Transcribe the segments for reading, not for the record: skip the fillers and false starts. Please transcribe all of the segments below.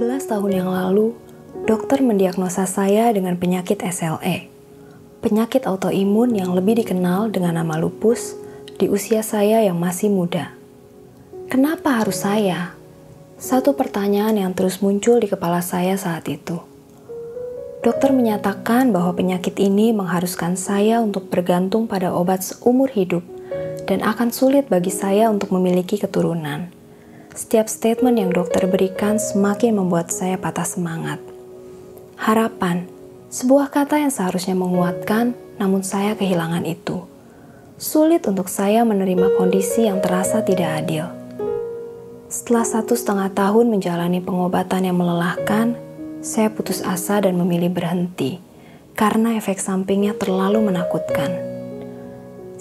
11 tahun yang lalu, dokter mendiagnosa saya dengan penyakit SLE, penyakit autoimun yang lebih dikenal dengan nama lupus di usia saya yang masih muda. Kenapa harus saya? Satu pertanyaan yang terus muncul di kepala saya saat itu. Dokter menyatakan bahwa penyakit ini mengharuskan saya untuk bergantung pada obat seumur hidup dan akan sulit bagi saya untuk memiliki keturunan. Setiap statement yang dokter berikan semakin membuat saya patah semangat. Harapan, sebuah kata yang seharusnya menguatkan, namun saya kehilangan itu. Sulit untuk saya menerima kondisi yang terasa tidak adil. Setelah 1,5 tahun menjalani pengobatan yang melelahkan, saya putus asa dan memilih berhenti karena efek sampingnya terlalu menakutkan.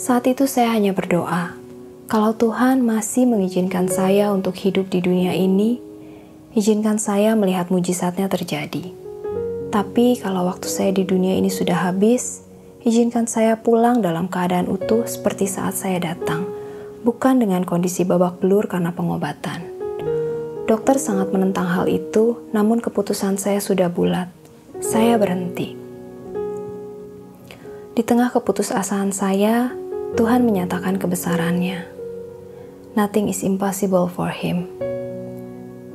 Saat itu saya hanya berdoa, kalau Tuhan masih mengizinkan saya untuk hidup di dunia ini, izinkan saya melihat mujizatnya terjadi. Tapi kalau waktu saya di dunia ini sudah habis, izinkan saya pulang dalam keadaan utuh seperti saat saya datang, bukan dengan kondisi babak belur karena pengobatan. Dokter sangat menentang hal itu, namun keputusan saya sudah bulat. Saya berhenti. Di tengah keputusasaan saya, Tuhan menyatakan kebesarannya. Nothing is impossible for Him.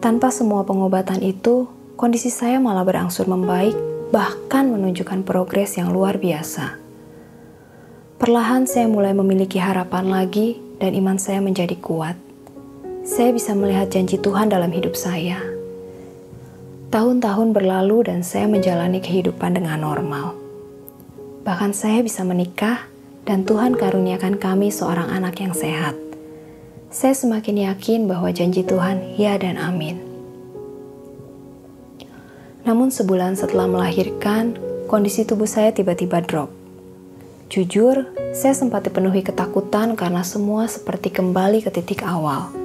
Tanpa semua pengobatan itu, kondisi saya malah berangsur membaik, bahkan menunjukkan progres yang luar biasa. Perlahan saya mulai memiliki harapan lagi dan iman saya menjadi kuat. Saya bisa melihat janji Tuhan dalam hidup saya. Tahun-tahun berlalu dan saya menjalani kehidupan dengan normal. Bahkan saya bisa menikah dan Tuhan karuniakan kami seorang anak yang sehat. Saya semakin yakin bahwa janji Tuhan ya dan amin. Namun sebulan setelah melahirkan, kondisi tubuh saya tiba-tiba drop. Jujur, saya sempat dipenuhi ketakutan karena semua seperti kembali ke titik awal.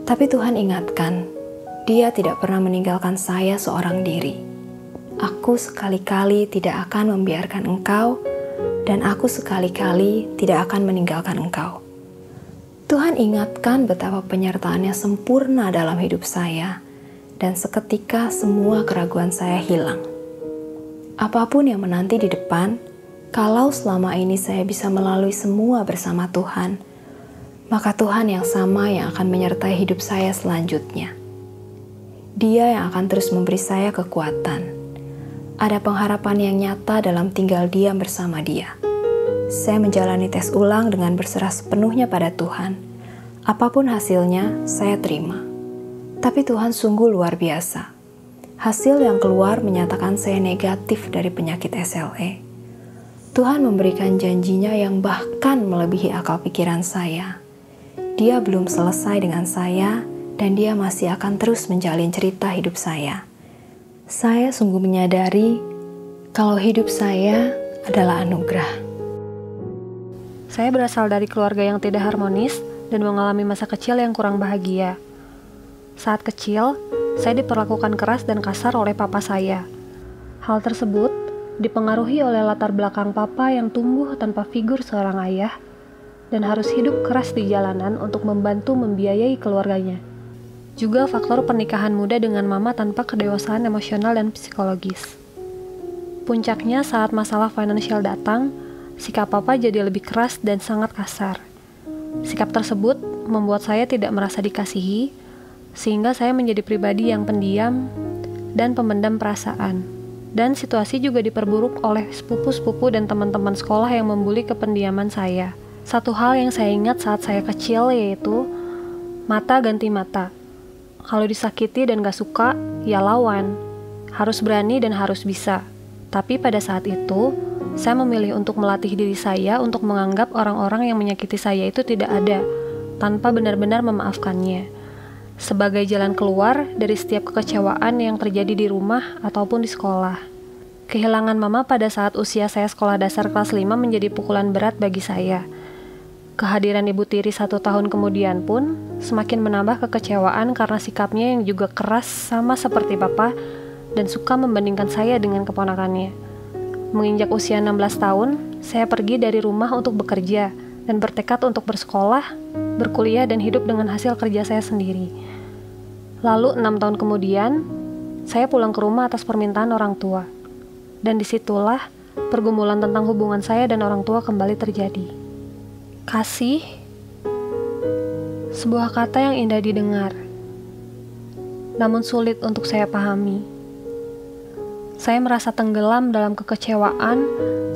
Tapi Tuhan ingatkan, Dia tidak pernah meninggalkan saya seorang diri. Aku sekali-kali tidak akan membiarkan engkau, dan aku sekali-kali tidak akan meninggalkan engkau. Tuhan ingatkan betapa penyertaannya sempurna dalam hidup saya, dan seketika semua keraguan saya hilang. Apapun yang menanti di depan, kalau selama ini saya bisa melalui semua bersama Tuhan, maka Tuhan yang sama yang akan menyertai hidup saya selanjutnya. Dia yang akan terus memberi saya kekuatan. Ada pengharapan yang nyata dalam tinggal diam bersama Dia. Saya menjalani tes ulang dengan berserah sepenuhnya pada Tuhan. Apapun hasilnya, saya terima. Tapi Tuhan sungguh luar biasa. Hasil yang keluar menyatakan saya negatif dari penyakit SLE. Tuhan memberikan janjinya yang bahkan melebihi akal pikiran saya. Dia belum selesai dengan saya, dan Dia masih akan terus menjalin cerita hidup saya. Saya sungguh menyadari kalau hidup saya adalah anugerah. Saya berasal dari keluarga yang tidak harmonis dan mengalami masa kecil yang kurang bahagia. Saat kecil, saya diperlakukan keras dan kasar oleh papa saya. Hal tersebut dipengaruhi oleh latar belakang papa yang tumbuh tanpa figur seorang ayah dan harus hidup keras di jalanan untuk membantu membiayai keluarganya. Juga faktor pernikahan muda dengan mama tanpa kedewasaan emosional dan psikologis. Puncaknya saat masalah finansial datang, sikap papa jadi lebih keras dan sangat kasar. Sikap tersebut membuat saya tidak merasa dikasihi, sehingga saya menjadi pribadi yang pendiam dan pemendam perasaan. Dan situasi juga diperburuk oleh sepupu-sepupu dan teman-teman sekolah yang membuli kependiaman saya. Satu hal yang saya ingat saat saya kecil yaitu mata ganti mata. Kalau disakiti dan gak suka, ya lawan. Harus berani dan harus bisa. Tapi pada saat itu, saya memilih untuk melatih diri saya untuk menganggap orang-orang yang menyakiti saya itu tidak ada, tanpa benar-benar memaafkannya. Sebagai jalan keluar dari setiap kekecewaan yang terjadi di rumah ataupun di sekolah. Kehilangan mama pada saat usia saya sekolah dasar kelas 5 menjadi pukulan berat bagi saya. Kehadiran Ibu Tiri 1 tahun kemudian pun semakin menambah kekecewaan karena sikapnya yang juga keras sama seperti papa dan suka membandingkan saya dengan keponakannya. Menginjak usia 16 tahun, saya pergi dari rumah untuk bekerja dan bertekad untuk bersekolah, berkuliah dan hidup dengan hasil kerja saya sendiri. Lalu 6 tahun kemudian, saya pulang ke rumah atas permintaan orang tua. Dan disitulah pergumulan tentang hubungan saya dan orang tua kembali terjadi. Kasih, sebuah kata yang indah didengar, namun sulit untuk saya pahami. Saya merasa tenggelam dalam kekecewaan,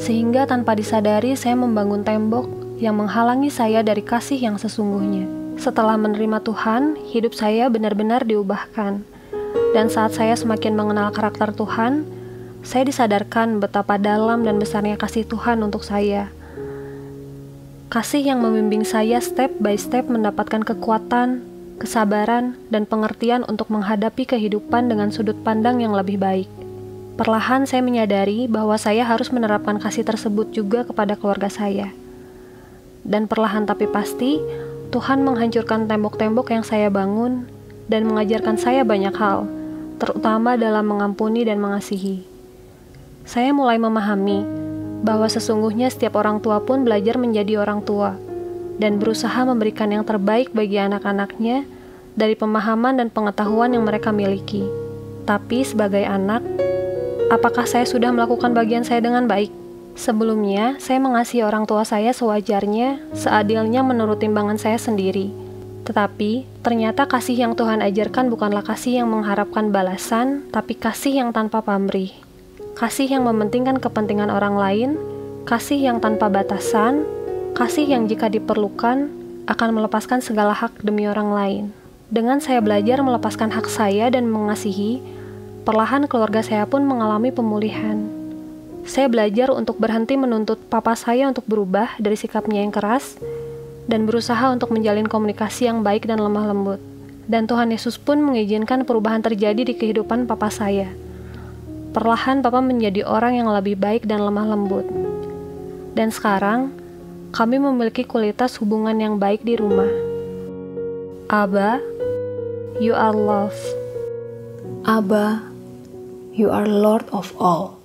sehingga tanpa disadari saya membangun tembok yang menghalangi saya dari kasih yang sesungguhnya. Setelah menerima Tuhan, hidup saya benar-benar diubahkan. Dan saat saya semakin mengenal karakter Tuhan, saya disadarkan betapa dalam dan besarnya kasih Tuhan untuk saya. Kasih yang membimbing saya step by step mendapatkan kekuatan, kesabaran, dan pengertian untuk menghadapi kehidupan dengan sudut pandang yang lebih baik. Perlahan saya menyadari bahwa saya harus menerapkan kasih tersebut juga kepada keluarga saya. Dan perlahan tapi pasti, Tuhan menghancurkan tembok-tembok yang saya bangun dan mengajarkan saya banyak hal, terutama dalam mengampuni dan mengasihi. Saya mulai memahami bahwa sesungguhnya setiap orang tua pun belajar menjadi orang tua dan berusaha memberikan yang terbaik bagi anak-anaknya dari pemahaman dan pengetahuan yang mereka miliki. Tapi sebagai anak, apakah saya sudah melakukan bagian saya dengan baik? Sebelumnya, saya mengasihi orang tua saya sewajarnya, seadilnya menurut timbangan saya sendiri. Tetapi, ternyata kasih yang Tuhan ajarkan bukanlah kasih yang mengharapkan balasan, tapi kasih yang tanpa pamrih. Kasih yang mementingkan kepentingan orang lain, kasih yang tanpa batasan, kasih yang jika diperlukan, akan melepaskan segala hak demi orang lain. Dengan saya belajar melepaskan hak saya dan mengasihi, perlahan keluarga saya pun mengalami pemulihan. Saya belajar untuk berhenti menuntut papa saya untuk berubah dari sikapnya yang keras dan berusaha untuk menjalin komunikasi yang baik dan lemah lembut. Dan Tuhan Yesus pun mengizinkan perubahan terjadi di kehidupan papa saya. Perlahan papa menjadi orang yang lebih baik dan lemah lembut. Dan sekarang, kami memiliki kualitas hubungan yang baik di rumah. Abba, you are love. Abba, you are Lord of all.